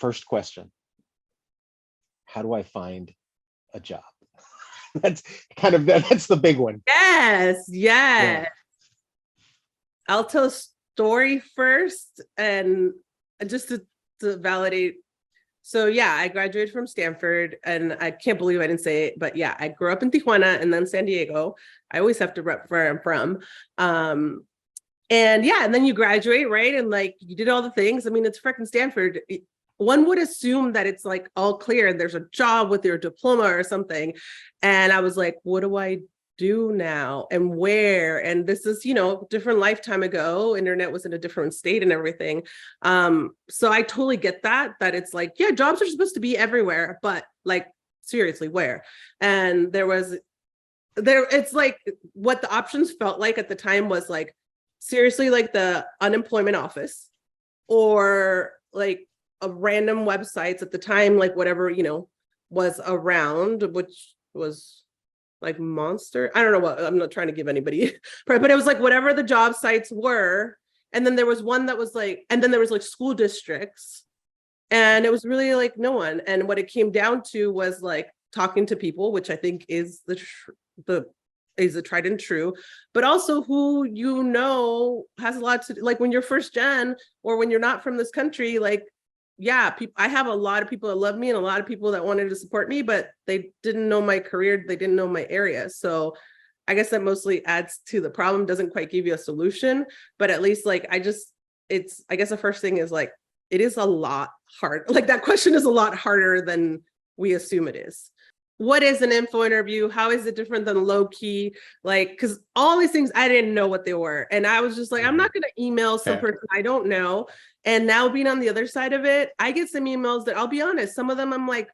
first question. How do I find a job? That's that's the big one. Yes. Yeah. I'll tell a story first, and just to validate. So yeah, I graduated from Stanford, and I can't believe I didn't say it, but yeah, I grew up in Tijuana and then San Diego. I always have to rep where I'm from. And yeah, and then you graduate, right? And like you did all the things. I mean, it's freaking Stanford. One would assume that it's like all clear and there's a job with your diploma or something. And I was like, what do I do now and where? And this is, different lifetime ago. Internet was in a different state and everything. So I totally get that it's like, yeah, jobs are supposed to be everywhere, but like, seriously, where? And it's like what the options felt like at the time was like, seriously, like the unemployment office or like a random websites at the time, like whatever, was around, which was like Monster. I don't know what, I'm not trying to give anybody, but it was like whatever the job sites were. And then there was one that was like, and then there was like school districts, and it was really like no one. And what it came down to was like talking to people, which I think is is a tried and true, but also who has a lot to, like when you're first gen or when you're not from this country, like, yeah, I have a lot of people that love me and a lot of people that wanted to support me, but they didn't know my career. They didn't know my area. So I guess that mostly adds to the problem, doesn't quite give you a solution, but at least like, I guess the first thing is like, it is a lot hard. Like that question is a lot harder than we assume it is. What is an info interview? How is it different than low key? Like, because all these things, I didn't know what they were. And I was just like, I'm not going to email some person I don't know. And now being on the other side of it, I get some emails that, I'll be honest, some of them I'm like,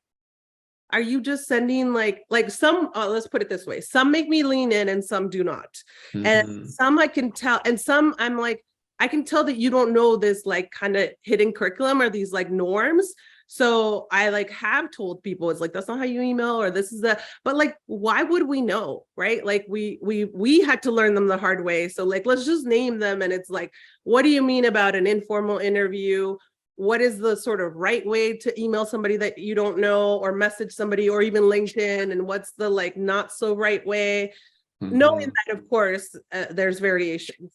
are you just sending like some, let's put it this way. Some make me lean in and some do not. Mm-hmm. And some I can tell, and some I'm like, I can tell that you don't know this like kind of hidden curriculum or these like norms. So I like have told people, it's like, that's not how you email, or this is but like, why would we know? Right? Like we had to learn them the hard way. So like, let's just name them. And it's like, what do you mean about an informal interview? What is the sort of right way to email somebody that you don't know, or message somebody, or even LinkedIn? And what's the like not so right way? Mm-hmm. Knowing that, of course, there's variations.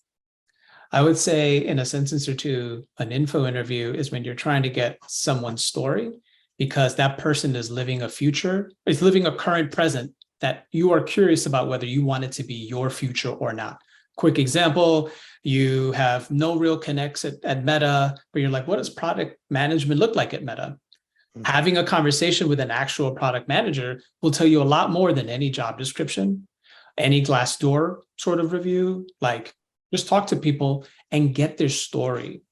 I would say in a sentence or two, an info interview is when you're trying to get someone's story, because that person is living a current present that you are curious about whether you want it to be your future or not. Quick example, you have no real connects at Meta, but you're like, what does product management look like at Meta? Mm-hmm. Having a conversation with an actual product manager will tell you a lot more than any job description, any Glassdoor sort of review. Like, just talk to people and get their story.